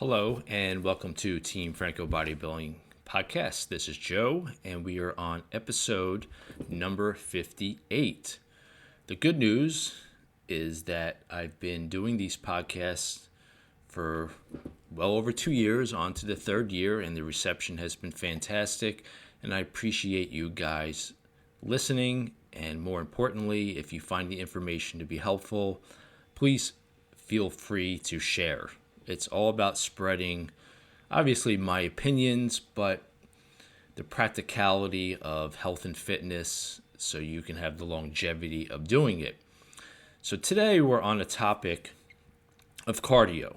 Hello, and welcome to Team Franco Bodybuilding Podcast. This is Joe, and we are on episode number 58. The good news is that I've been doing these podcasts for well over 2 years, on to the third year, and the reception has been fantastic. And I appreciate you guys listening, and more importantly, if you find the information to be helpful, please feel free to share. It's all about spreading, obviously, my opinions, but the practicality of health and fitness so you can have the longevity of doing it. So today we're on a topic of cardio.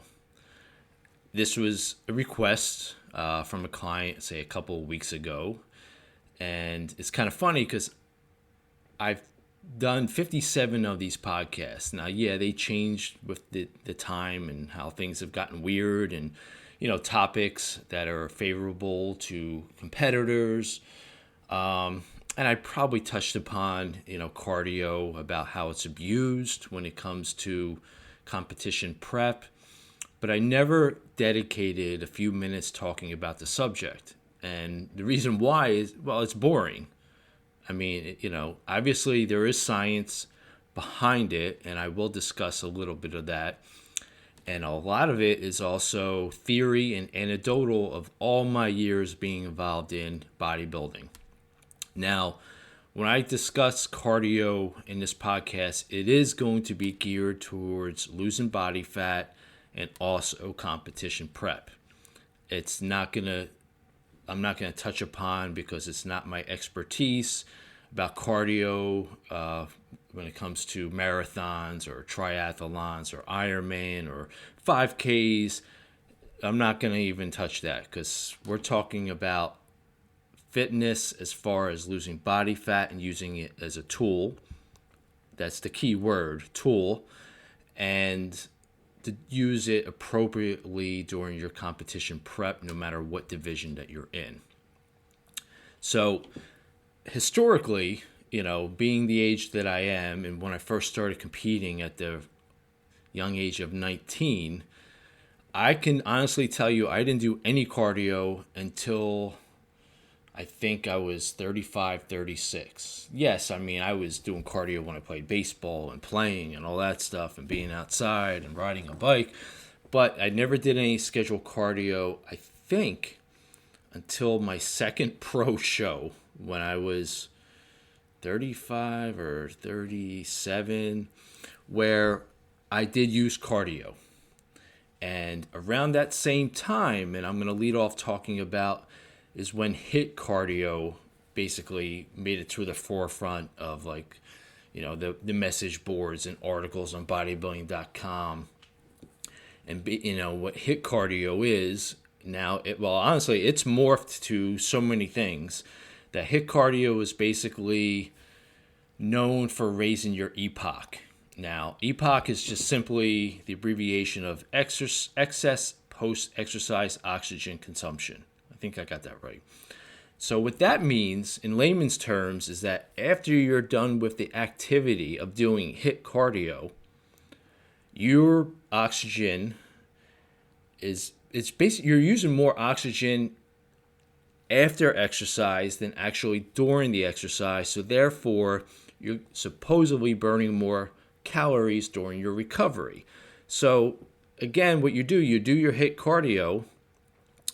This was a request from a client, say, a couple of weeks ago. And it's kind of funny because I've done 57 of these podcasts. Now, yeah, they changed with the time and how things have gotten weird and, topics that are favorable to competitors. And I probably touched upon, cardio, about how it's abused when it comes to competition prep. But I never dedicated a few minutes talking about the subject. And the reason why is, well, it's boring. I mean, obviously there is science behind it, and I will discuss a little bit of that. And a lot of it is also theory and anecdotal of all my years being involved in bodybuilding. Now, when I discuss cardio in this podcast, it is going to be geared towards losing body fat and also competition prep. I'm not going to touch upon, because it's not my expertise, about cardio when it comes to marathons or triathlons or Ironman or 5Ks. I'm not going to even touch that, because we're talking about fitness as far as losing body fat and using it as a tool. That's the key word, tool. And to use it appropriately during your competition prep, no matter what division that you're in. So historically, being the age that I am, and when I first started competing at the young age of 19, I can honestly tell you I didn't do any cardio until I think I was 35, 36. Yes, I mean, I was doing cardio when I played baseball and playing and all that stuff and being outside and riding a bike, but I never did any scheduled cardio, I think, until my second pro show when I was 35 or 37, where I did use cardio. And around that same time, and I'm going to lead off talking about, is when HIIT cardio basically made it to the forefront of the message boards and articles on bodybuilding.com. And what HIIT cardio is now, honestly, it's morphed to so many things. That HIIT cardio is basically known for raising your EPOC. Now, EPOC is just simply the abbreviation of excess post-exercise oxygen consumption. I think I got that right. So what that means in layman's terms is that after you're done with the activity of doing HIIT cardio, your oxygen it's basically, you're using more oxygen after exercise than actually during the exercise. So therefore, you're supposedly burning more calories during your recovery. So again, what you do your HIIT cardio.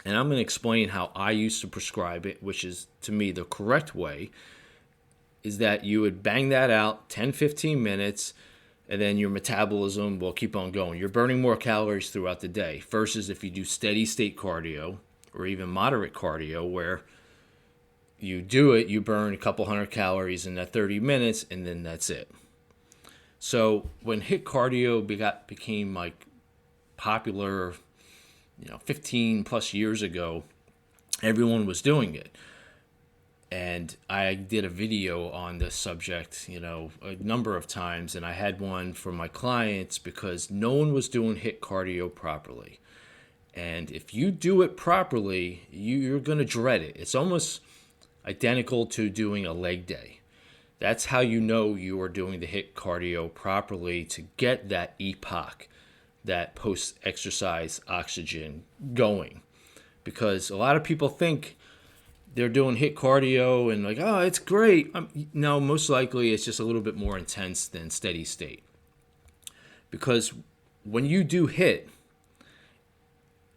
And I'm going to explain how I used to prescribe it, which is, to me, the correct way, is that you would bang that out 10, 15 minutes, and then your metabolism will keep on going. You're burning more calories throughout the day, versus if you do steady state cardio or even moderate cardio, where you do it, you burn a couple hundred calories in that 30 minutes, and then that's it. So when HIIT cardio became popular, 15 plus years ago, everyone was doing it. And I did a video on this subject, a number of times, and I had one for my clients because no one was doing HIIT cardio properly. And if you do it properly, you're going to dread it. It's almost identical to doing a leg day. That's how you know you are doing the HIIT cardio properly to get that EPOC, that post-exercise oxygen going. Because a lot of people think they're doing HIIT cardio and like, oh, it's great. No, most likely it's just a little bit more intense than steady state. Because when you do HIIT,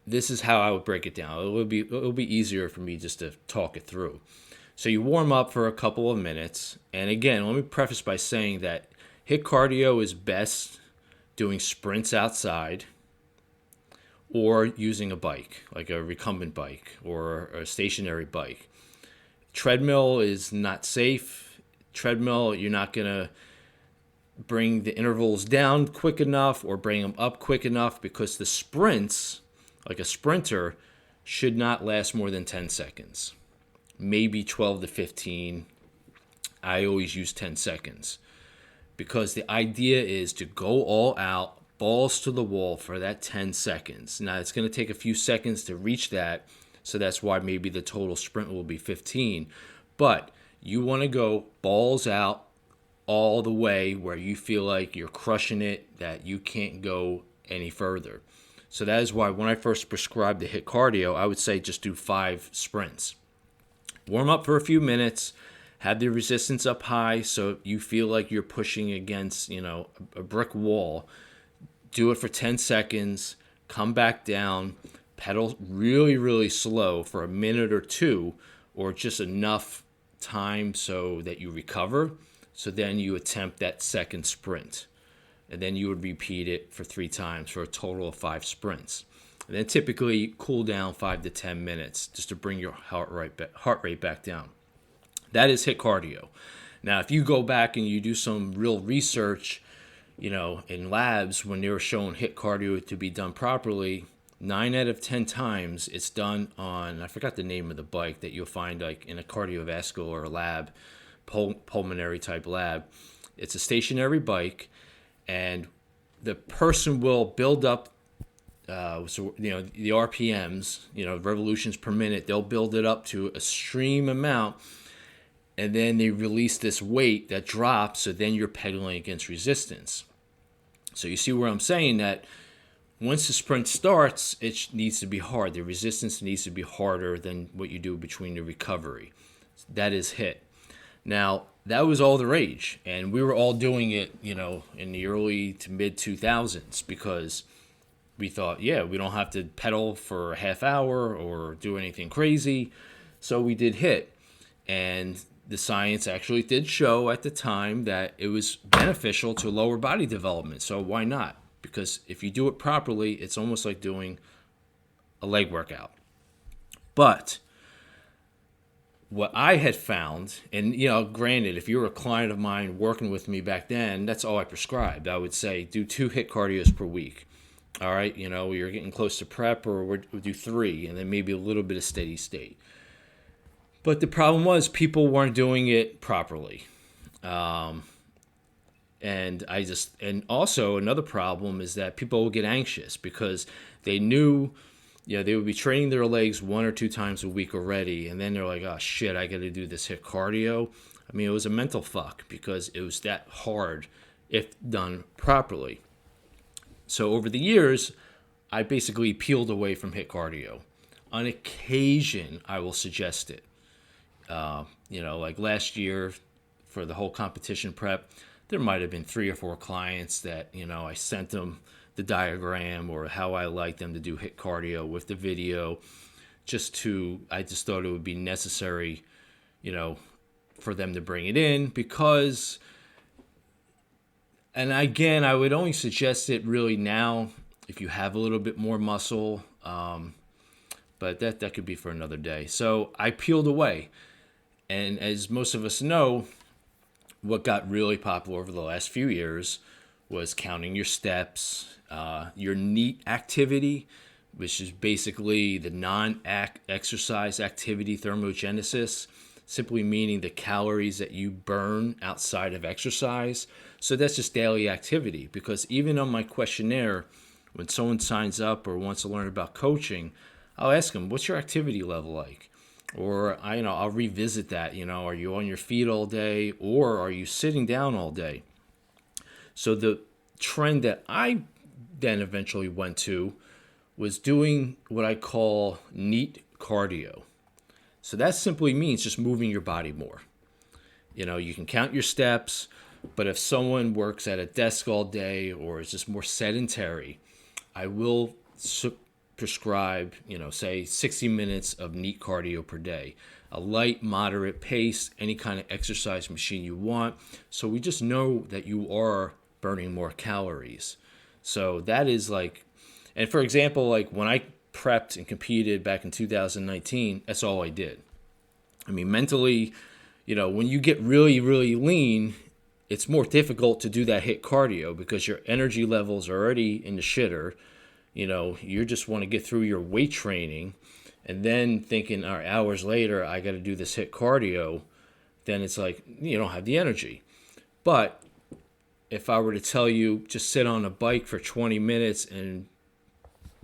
this is how I would break it down. It'll be easier for me just to talk it through. So you warm up for a couple of minutes. And again, let me preface by saying that HIIT cardio is best doing sprints outside or using a bike, like a recumbent bike or a stationary bike. Treadmill is not safe. Treadmill, you're not going to bring the intervals down quick enough or bring them up quick enough, because the sprints, like a sprinter, should not last more than 10 seconds. Maybe 12 to 15. I always use 10 seconds. Because the idea is to go all out, balls to the wall for that 10 seconds. Now, it's going to take a few seconds to reach that, so that's why maybe the total sprint will be 15. But you want to go balls out all the way where you feel like you're crushing it, that you can't go any further. So that is why when I first prescribed the HIIT cardio, I would say just do 5 sprints. Warm up for a few minutes. Have the resistance up high so you feel like you're pushing against, a brick wall. Do it for 10 seconds. Come back down. Pedal really, really slow for a minute or two, or just enough time so that you recover. So then you attempt that second sprint. And then you would repeat it for 3 times for a total of 5 sprints. And then typically cool down 5 to 10 minutes just to bring your heart rate back down. That is HIIT cardio. Now, if you go back and you do some real research, in labs when they were showing HIIT cardio to be done properly, 9 out of 10 times it's done on, I forgot the name of the bike that you'll find like in a cardiovascular lab, pulmonary type lab. It's a stationary bike, and the person will build up, the RPMs, revolutions per minute. They'll build it up to a extreme amount. And then they release this weight that drops, so then you're pedaling against resistance. So you see where I'm saying that once the sprint starts, it needs to be hard. The resistance needs to be harder than what you do between the recovery. That is HIIT. Now, that was all the rage, and we were all doing it, in the early to mid 2000s, because we thought, we don't have to pedal for a half hour or do anything crazy. So we did HIIT, and the science actually did show at the time that it was beneficial to lower body development. So why not? Because if you do it properly, it's almost like doing a leg workout. But what I had found, and granted, if you were a client of mine working with me back then, that's all I prescribed. I would say do 2 HIIT cardios per week. All right, you're getting close to prep, or we'll do 3, and then maybe a little bit of steady state. But the problem was people weren't doing it properly. And also another problem is that people will get anxious because they knew, they would be training their legs 1 or 2 times a week already. And then they're like, oh shit, I got to do this HIIT cardio. I mean, it was a mental fuck because it was that hard if done properly. So over the years, I basically peeled away from HIIT cardio. On occasion, I will suggest it. Like last year for the whole competition prep, there might have been 3 or 4 clients that, I sent them the diagram or how I like them to do HIIT cardio with the video, I just thought it would be necessary, for them to bring it in because, and again, I would only suggest it really now if you have a little bit more muscle, but that could be for another day. So I peeled away. And as most of us know, what got really popular over the last few years was counting your steps, your NEAT activity, which is basically the non-exercise activity thermogenesis, simply meaning the calories that you burn outside of exercise. So that's just daily activity, because even on my questionnaire, when someone signs up or wants to learn about coaching, I'll ask them, what's your activity level like? Or I'll revisit that. Are you on your feet all day, or are you sitting down all day? So the trend that I then eventually went to was doing what I call neat cardio. So that simply means just moving your body more. You can count your steps, but if someone works at a desk all day or is just more sedentary, I will prescribe, say 60 minutes of neat cardio per day. A light, moderate pace, any kind of exercise machine you want. So we just know that you are burning more calories. So that is and for example, when I prepped and competed back in 2019, that's all I did. I mean, mentally, when you get really, really lean, it's more difficult to do that HIIT cardio because your energy levels are already in the shitter. You just want to get through your weight training, and then thinking, all right, hours later, I got to do this HIIT cardio. Then it's you don't have the energy. But if I were to tell you, just sit on a bike for 20 minutes and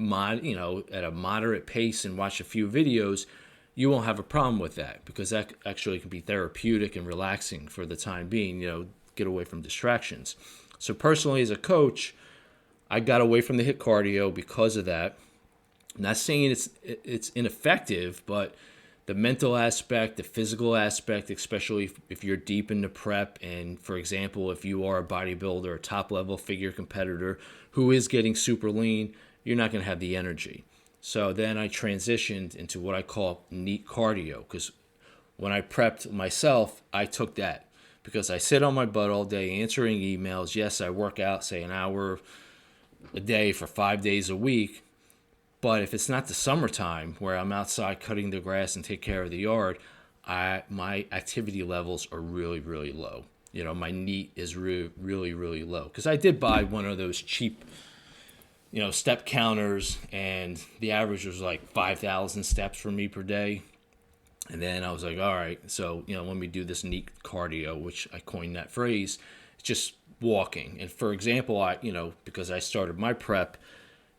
at a moderate pace and watch a few videos, you won't have a problem with that because that actually can be therapeutic and relaxing for the time being, get away from distractions. So personally, as a coach, I got away from the HIIT cardio because of that. I'm not saying it's ineffective, but the mental aspect, the physical aspect, especially if you're deep into prep, and for example, if you are a bodybuilder, a top-level figure competitor who is getting super lean, you're not going to have the energy. So then I transitioned into what I call neat cardio, because when I prepped myself, I took that because I sit on my butt all day answering emails. Yes, I work out, say, an hour a day for 5 days a week. But if it's not the summertime where I'm outside cutting the grass and take care of the yard, my activity levels are really, really low. My NEAT is really, really low. Because I did buy one of those cheap, step counters, and the average was 5,000 steps for me per day. And then I was like, all right, so, let me do this neat cardio, which I coined that phrase. It's just walking. And for example, because I started my prep,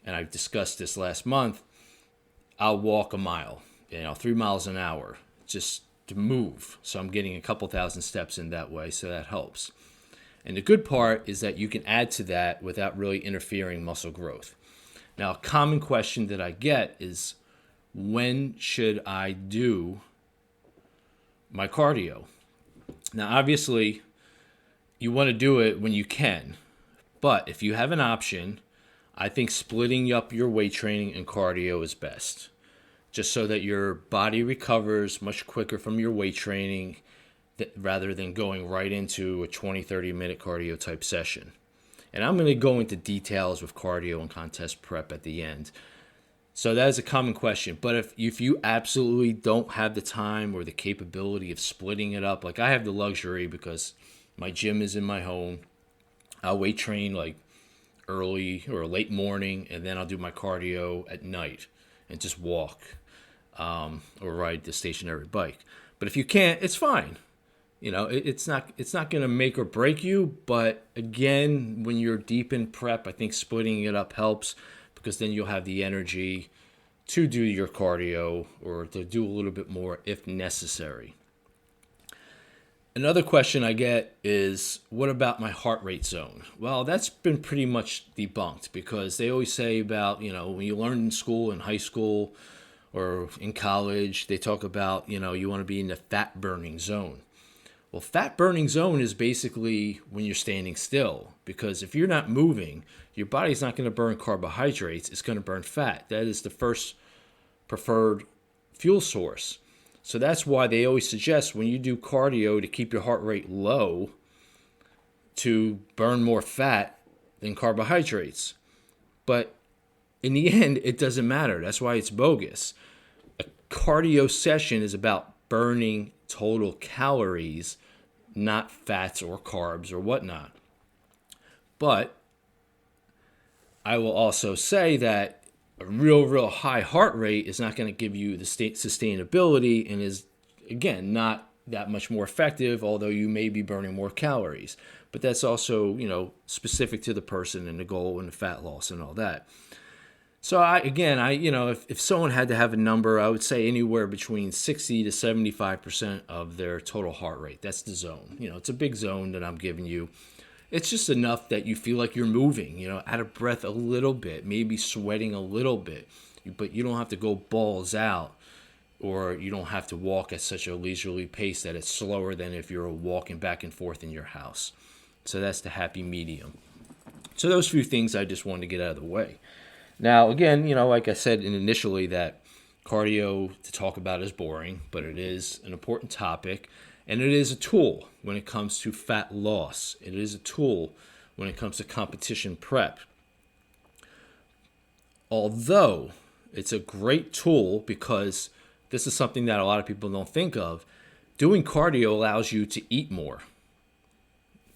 and I discussed this last month, I'll walk a mile, 3 miles an hour, just to move. So I'm getting a couple thousand steps in that way, so that helps. And the good part is that you can add to that without really interfering muscle growth. Now, a common question that I get is, when should I do my cardio? Now, obviously, you want to do it when you can. But if you have an option, I think splitting up your weight training and cardio is best, just so that your body recovers much quicker from your weight training rather than going right into a 20-30 minute cardio type session. And I'm going to go into details with cardio and contest prep at the end. So that is a common question. But if you absolutely don't have the time or the capability of splitting it up, I have the luxury because my gym is in my home. I'll weight train early or late morning, and then I'll do my cardio at night and just walk or ride the stationary bike. But if you can't, it's fine. It's not going to make or break you. But again, when you're deep in prep, I think splitting it up helps because then you'll have the energy to do your cardio or to do a little bit more if necessary. Another question I get is, what about my heart rate zone? Well, that's been pretty much debunked because they always say about, when you learn in school, in high school or in college, they talk about, you want to be in the fat burning zone. Well, fat burning zone is basically when you're standing still, because if you're not moving, your body's not going to burn carbohydrates. It's going to burn fat. That is the first preferred fuel source. So that's why they always suggest when you do cardio to keep your heart rate low to burn more fat than carbohydrates. But in the end, it doesn't matter. That's why it's bogus. A cardio session is about burning total calories, not fats or carbs or whatnot. But I will also say that a real high heart rate is not going to give you the sustainability and is, again, not that much more effective, although you may be burning more calories. But that's also, specific to the person and the goal and the fat loss and all that. So if someone had to have a number, I would say anywhere between 60 to 75% of their total heart rate. That's the zone. It's a big zone that I'm giving you. It's just enough that you feel like you're moving, out of breath a little bit, maybe sweating a little bit, but you don't have to go balls out, or you don't have to walk at such a leisurely pace that it's slower than if you're walking back and forth in your house. So that's the happy medium. So those few things I just wanted to get out of the way. Now, again, like I said initially, that cardio to talk about is boring, but it is an important topic, and it is a tool when it comes to fat loss. It is a tool when it comes to competition prep. Although it's a great tool, because this is something that a lot of people don't think of, doing cardio allows you to eat more.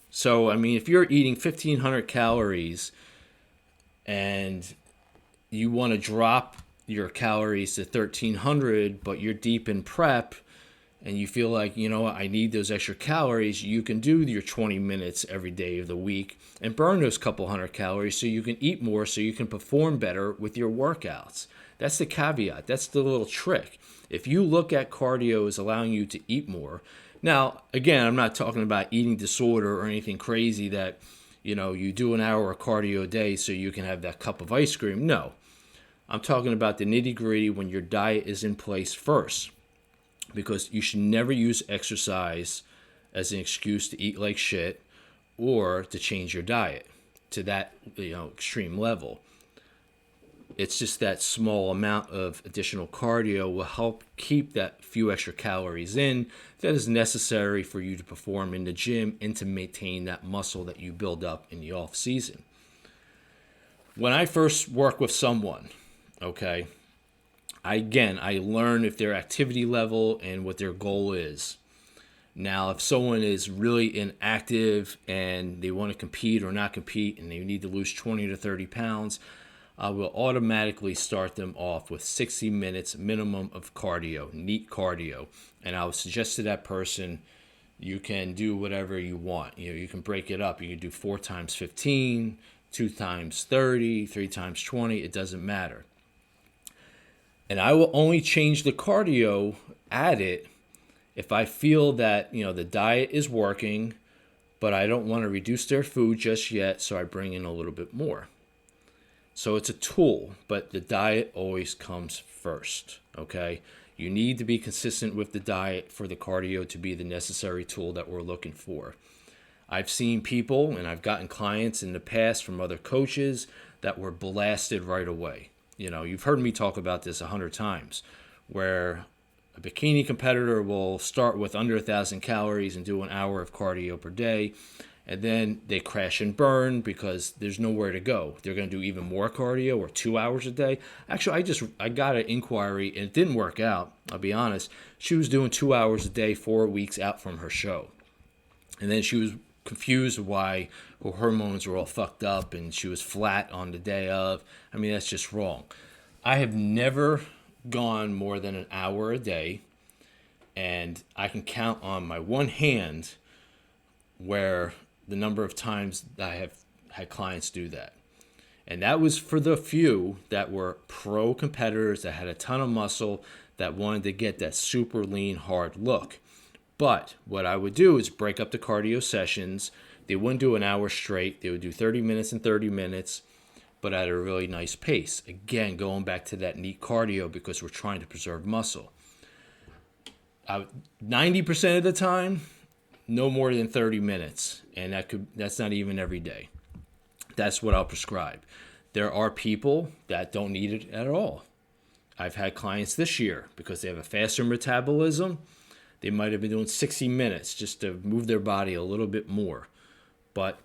So, if you're eating 1,500 calories and you want to drop your calories to 1,300, but you're deep in prep and you feel like, I need those extra calories, you can do your 20 minutes every day of the week and burn those couple hundred calories so you can eat more, so you can perform better with your workouts. That's the caveat. That's the little trick. If you look at cardio as allowing you to eat more, now, again, I'm not talking about eating disorder or anything crazy that, you do an hour of cardio a day so you can have that cup of ice cream. No, I'm talking about the nitty-gritty when your diet is in place first, because you should never use exercise as an excuse to eat like shit or to change your diet to that, extreme level. It's just that small amount of additional cardio will help keep that few extra calories in that is necessary for you to perform in the gym and to maintain that muscle that you build up in the off season. When I first work with someone, okay, I learn if their activity level and what their goal is. Now, if someone is really inactive and they want to compete or not compete and they need to lose 20 to 30 pounds, I will automatically start them off with 60 minutes minimum of cardio, neat cardio. And I would suggest to that person, you can do whatever you want. You can break it up. You can do 4 times 15, 2 times 30, 3 times 20. It doesn't matter. And I will only change the cardio at it if I feel that, the diet is working, but I don't want to reduce their food just yet, so I bring in a little bit more. So it's a tool, but the diet always comes first, okay? You need to be consistent with the diet for the cardio to be the necessary tool that we're looking for. I've seen people, and I've gotten clients in the past from other coaches that were blasted right away. You've heard me talk about this 100 times, where a bikini competitor will start with under 1,000 calories and do an hour of cardio per day, and then they crash and burn because there's nowhere to go. They're going to do even more cardio, or 2 hours a day. Actually, I got an inquiry, and it didn't work out, I'll be honest. She was doing 2 hours a day 4 weeks out from her show. And then she was confused why her hormones were all fucked up and she was flat on the day of. That's just wrong. I have never gone more than an hour a day, and I can count on my one hand where the number of times that I have had clients do that. And that was for the few that were pro competitors that had a ton of muscle that wanted to get that super lean, hard look. But what I would do is break up the cardio sessions. They wouldn't do an hour straight. They would do 30 minutes and 30 minutes, but at a really nice pace. Again, going back to that neat cardio because we're trying to preserve muscle. 90% of the time, no more than 30 minutes, and that's not even every day. That's what I'll prescribe. There are people that don't need it at all. I've had clients this year, because they have a faster metabolism, they might have been doing 60 minutes just to move their body a little bit more, but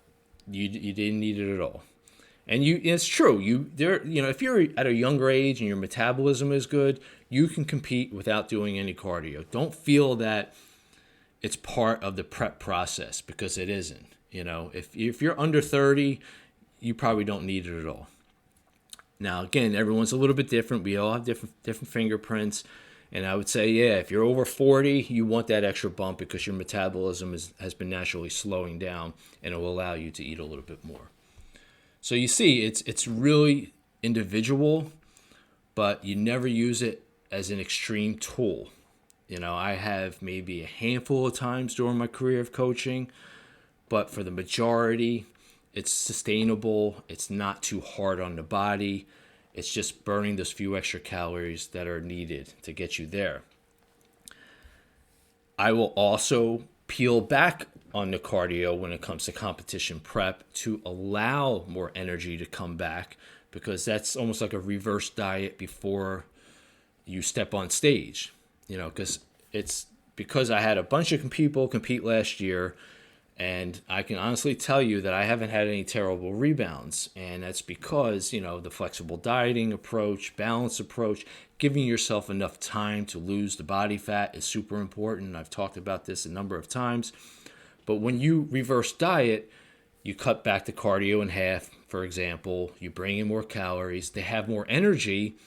you didn't need it at all. And it's true. If you're at a younger age and your metabolism is good, you can compete without doing any cardio. Don't feel that it's part of the prep process, because it isn't. If you're under 30, you probably don't need it at all. Now, again, everyone's a little bit different. We all have different fingerprints. And I would say, if you're over 40, you want that extra bump because your metabolism has been naturally slowing down, and it will allow you to eat a little bit more. So you see, it's really individual, but you never use it as an extreme tool. I have maybe a handful of times during my career of coaching, but for the majority, it's sustainable. It's not too hard on the body. It's just burning those few extra calories that are needed to get you there. I will also peel back on the cardio when it comes to competition prep to allow more energy to come back, because that's almost like a reverse diet before you step on stage, because I had a bunch of people compete last year, and I can honestly tell you that I haven't had any terrible rebounds. And that's because, the flexible dieting approach, balance approach, giving yourself enough time to lose the body fat is super important. I've talked about this a number of times. But when you reverse diet, you cut back the cardio in half, for example. You bring in more calories. They have more energy,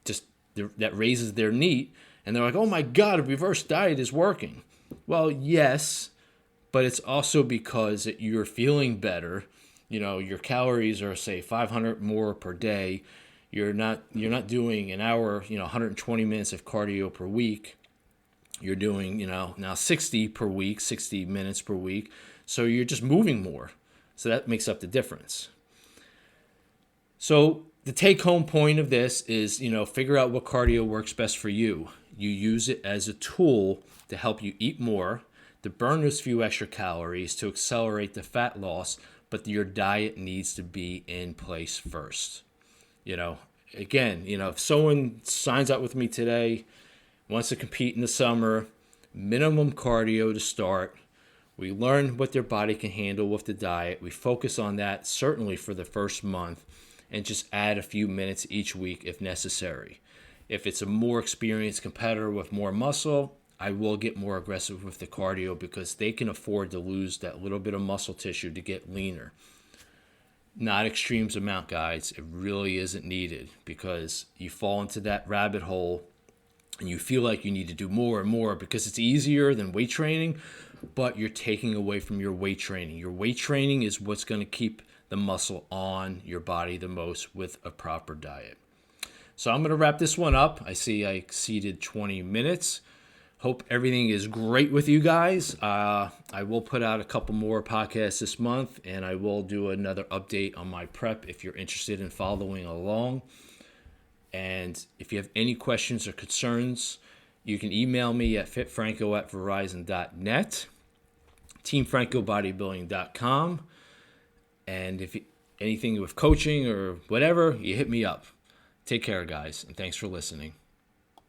just that raises their NEAT. And they're like, oh my God, a reverse diet is working. Well, yes, but it's also because you're feeling better. Your calories are, say, 500 more per day. You're not doing an hour, 120 minutes of cardio per week. You're doing, now 60 per week, 60 minutes per week. So you're just moving more. So that makes up the difference. So the take-home point of this is, figure out what cardio works best for you. You use it as a tool to help you eat more, to burn those few extra calories, to accelerate the fat loss, but your diet needs to be in place first. Again, if someone signs up with me today, wants to compete in the summer, minimum cardio to start. We learn what their body can handle with the diet. We focus on that certainly for the first month, and just add a few minutes each week if necessary. If it's a more experienced competitor with more muscle, I will get more aggressive with the cardio, because they can afford to lose that little bit of muscle tissue to get leaner. Not extremes amount, guys. It really isn't needed, because you fall into that rabbit hole and you feel like you need to do more and more because it's easier than weight training, but you're taking away from your weight training. Your weight training is what's going to keep the muscle on your body the most with a proper diet. So I'm going to wrap this one up. I see I exceeded 20 minutes. Hope everything is great with you guys. I will put out a couple more podcasts this month, and I will do another update on my prep if you're interested in following along. And if you have any questions or concerns, you can email me at fitfranco@verizon.net, teamfrancobodybuilding.com. And if anything with coaching or whatever, you hit me up. Take care, guys, and thanks for listening.